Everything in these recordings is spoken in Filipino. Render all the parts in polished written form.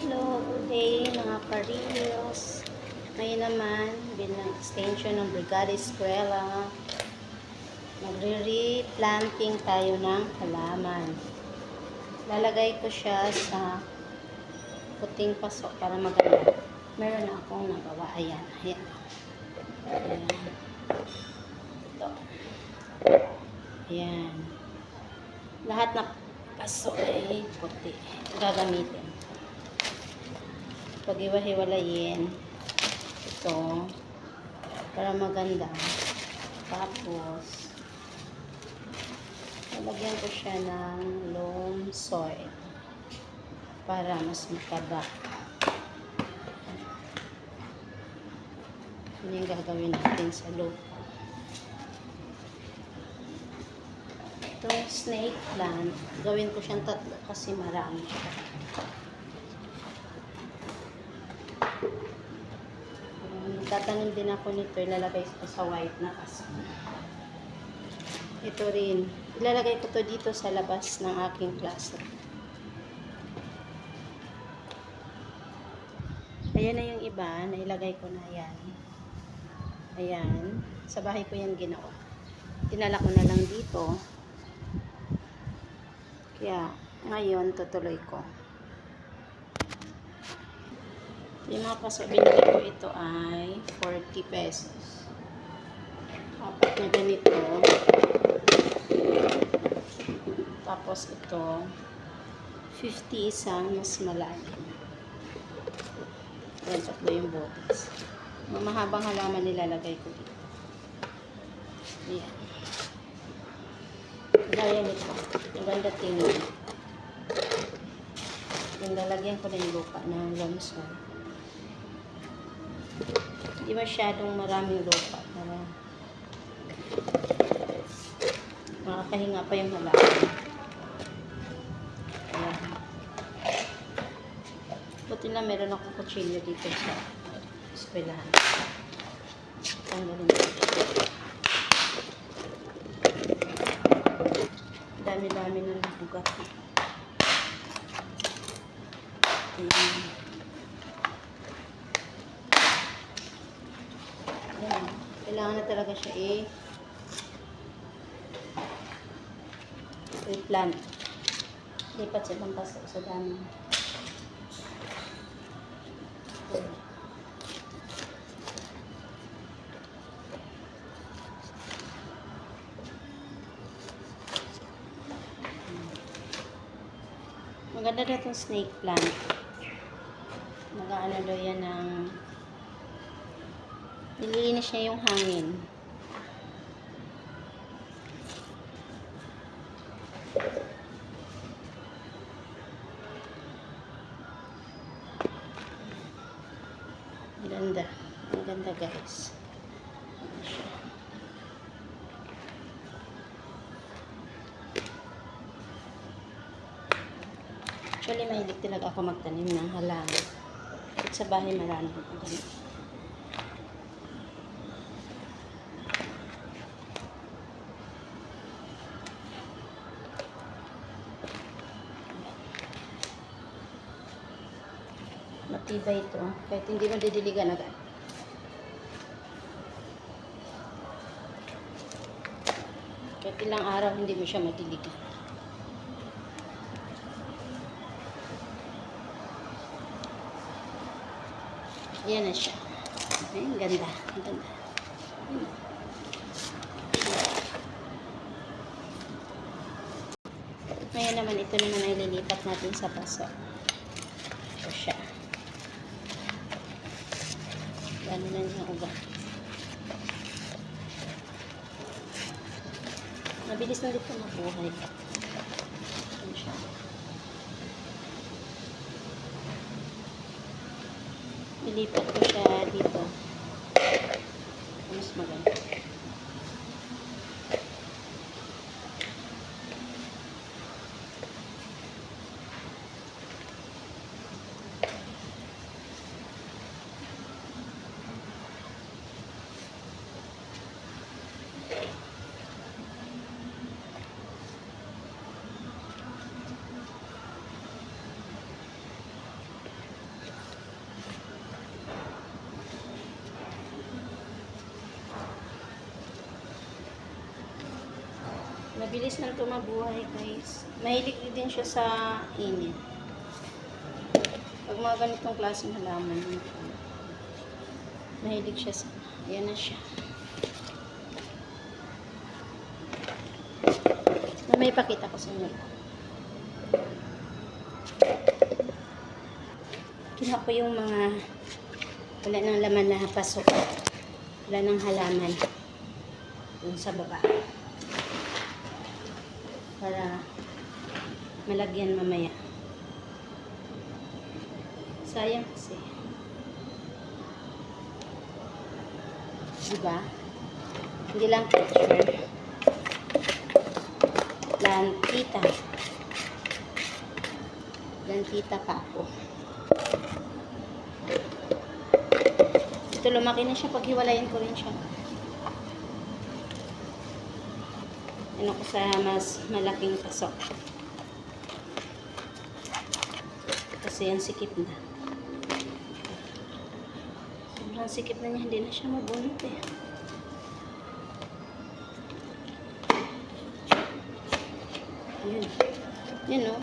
Hello, good day mga ka-reels. Ngayon naman, bilang extension ng Brigada Eskwela, magre-replanting tayo ng halaman. Lalagay ko siya sa puting paso para maganda. Meron na akong nagawa. Ayan, ayan. Ayan. Ito. Ayan. Lahat na paso ay puti. Gagamitin. Pag-iwa-hiwalayin ito para maganda. Tapos lalagyan ko siya ng loam soil para mas mataba. Yun yung gagawin natin sa lupa. Itong snake plant, gawin ko siyang tatlo kasi marami siya. Tatanim din ako nito, ilalagay ko sa white na kasi. Ito rin, ilalagay ko to dito sa labas ng aking classroom. Ayan na yung iba, nailagay ko na yan. Ayan, sa bahay ko yan ginawa. Tinala ko na lang dito. Kaya, ngayon, tutuloy ko. Yung mga paso, binili ko ito ay 40 pesos. Apat na ganito. Tapos ito, 50 isang mas malalim. Ayan, tatlo yung botes. Mahabang halaman nilalagay ko dito. Ayan. Gaya nito. Ang ganda tingin. Yung lalagyan ko na yung lupa ng loam soil. Hindi masyadong maraming lupa para makakahinga pa yung halaman. Ayan. Buti na meron akong kutsilyo dito sa eskwelahan. Tanggalin ko. Dami-dami ng bugat. Ayan. Ayan. Kailangan na talaga siya i-plant. Lipat sa ibang paso sa dami. Ayan. Maganda na itong snake plant. Nag-aano daw yan ng nilinis niya yung hangin. Ganda. Ang ganda guys. Actually, mahilig talaga ako magtanim ng halaman. At sa bahay marami ako ganito. Matibay ito. Kahit hindi mo didiligan agad. Kahit ilang araw hindi mo siya madiligan. Ayan na siya. Ay, ang ganda. Ang ganda. Ngayon naman, ito naman ay lilipat natin sa paso. Ito siya. Gano'n na niya ugat. Mabilis na dito mabuhay. Ayan siya. Ilipat ko siya dito. Mas maganda. Mabilis lang ito mabuhay, guys. Mahilig din siya sa init. Pag mga ganitong klaseng halaman, mahilig siya sa... Ayan na siya. May pakita ko sa inyo. Kinuha ko yung mga wala ng laman na pasok. Wala ng halaman. Dun sa baba. Para malagyan mamaya. Sayang kasi. Diba? Hindi lang picture. Plantita. Plantita pa ako. Ito lumaki na siya. Paghiwalayin ko rin siya. Ano ko sa mas malaking pasok. Kasi ang sikip na. Sobrang sikip na niya. Hindi na siya mabunot eh. Yun. Yun o.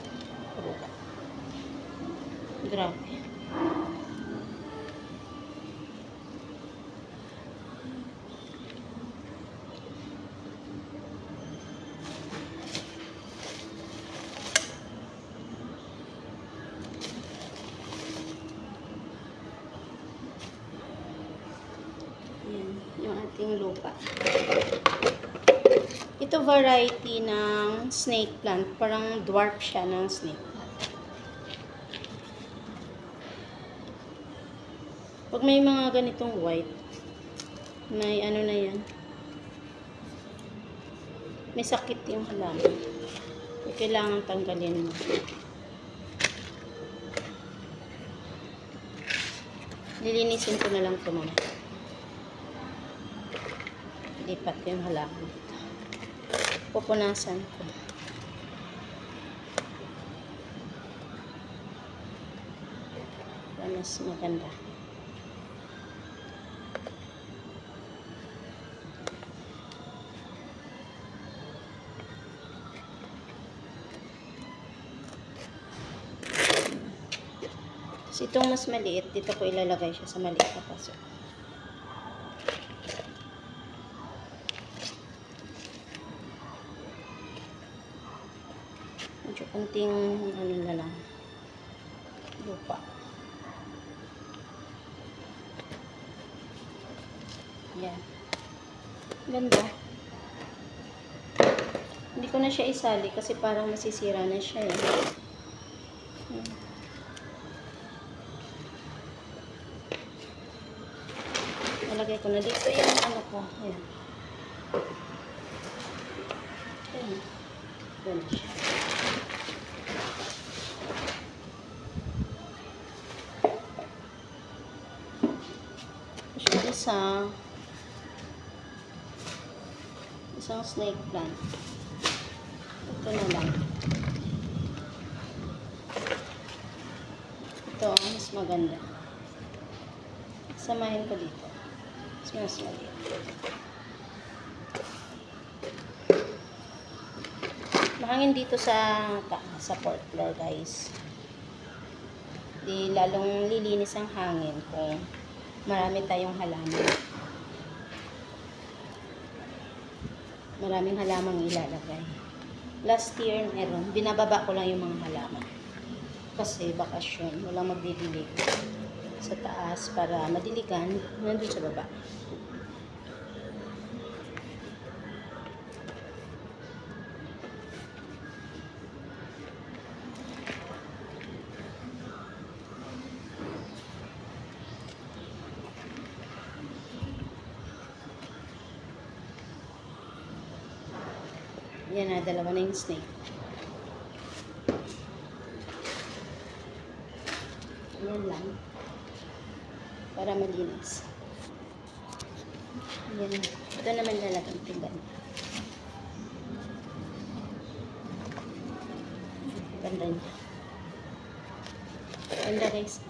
Grabe. Yan. Yung ating lupa. Ito variety ng snake plant. Parang dwarf siya ng snake plant. Pag may mga ganitong white, may ano na yan. May sakit yung halaman. Kailangan tanggalin mo. Lilinisin ko na lang ito mga. Lipat ko yung halaman. Pupunasan ko. Para mas maganda. Tapos itong mas maliit, dito ko ilalagay siya sa maliit na paso. Medyo kunting ano na lang lupa. Yan. Ganda. Hindi ko na siya isali kasi parang masisira na siya eh. Nalagay ko na dito yung ano ko. Ayan. Ayan. Ayan siya. Isang snake plant. Ito na lang. Ito, mas maganda. Samahin ko dito. Mas maliit. Mahangin dito sa fourth floor, guys. Di lalong lilinis ang hangin kung marami tayong halaman. Maraming halamang ilalagay. Last year, meron. Binababa ko lang yung mga halaman. Kasi bakasyon, walang magdidilig sa taas para madiligan nandun sa baba. Yan na, dalawa na yung snake. Yan lang. Para malinis. Yan. Ito naman lalagyan tinggan. Ganda niya. Ganda, guys.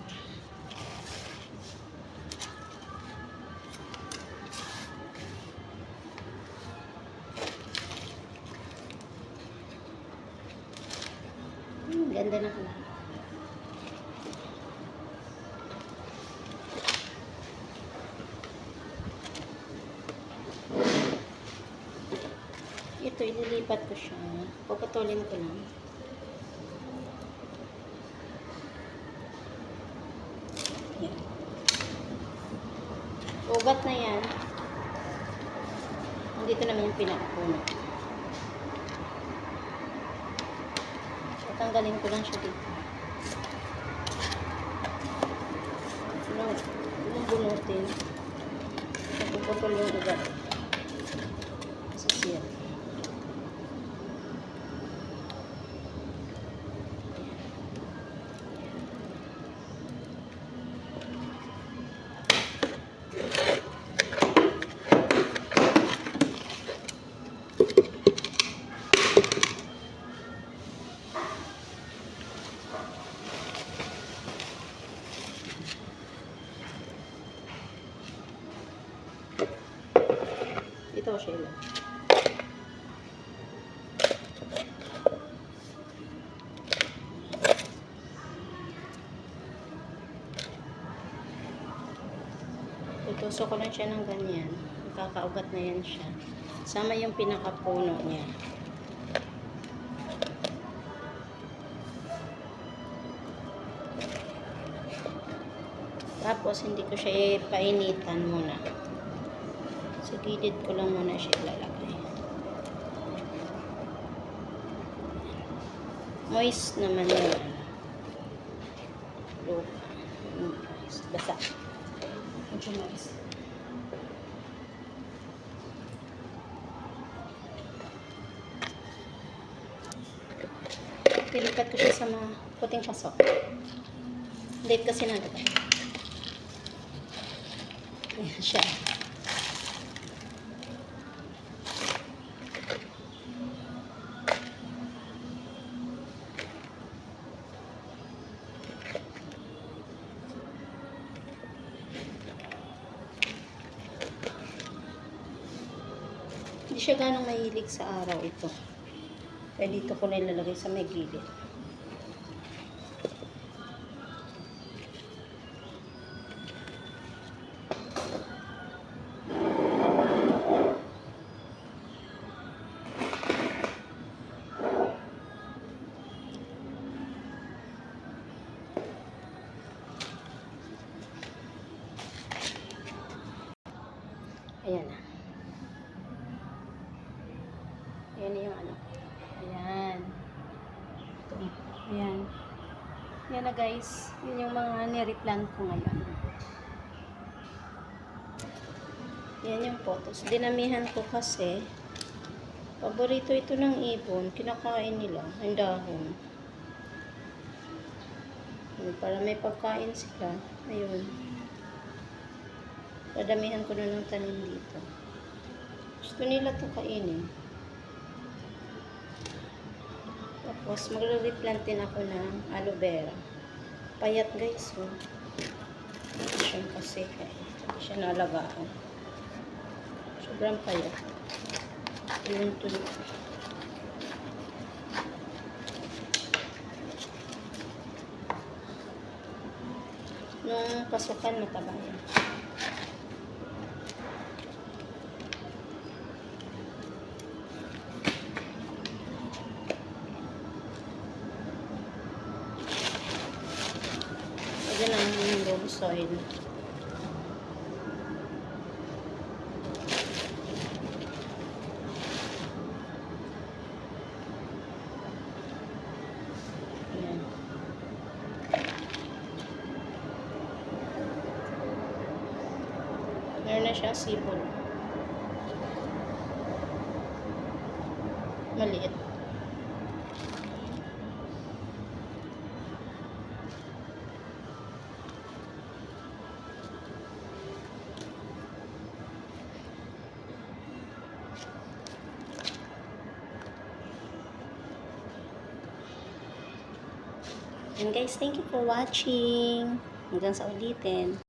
Lilipat ko siya. Puputulin ko lang. Yan. Ugat na yan. Dito naman yung pinakapuno. Tatanggalin ko lang siya dito. Yung bunutin. Puputol yung ugat. Sisir. Ito siya lang. Tutusok ko lang siya ng ganyan. Nakakaugat na yan siya. Sama yung pinakapuno niya. Tapos, hindi ko siya painitan muna. Sa gilid ko lang muna siya ilalagay. Moist naman yun. Lupa. Basa. Medyo moist. Pilipat ko siya sa mga puting pasok. Late kasi nagagay. Ayan siya. Hindi siya ganong mahilig sa araw ito. Kaya dito ko na ilalagay sa may gilid. Ayan na. Ayan yung ano. Ayan. Ito. Ayan. Ayan na guys. Yun yung mga nireplant ko ngayon. Ayan yung photos. Dinamihan ko kasi paborito ito ng ibon. Kinakain nila. Ang dahon. Para may pagkain sila. Ayun. Padamihan ko na ng tanim dito. Gusto nila ito kainin. Tapos, magre-replant din ako ng aloe vera. Payat guys, oh. Hindi siya kasi, hindi siya naalagaan. Sobrang payat. Yun tuloy. Nung pasukan, mataba yan. Yan ang loam soil. Ayan. Meron na siya sipon. Maliit. And guys, thank you for watching. Hanggang sa ulitin.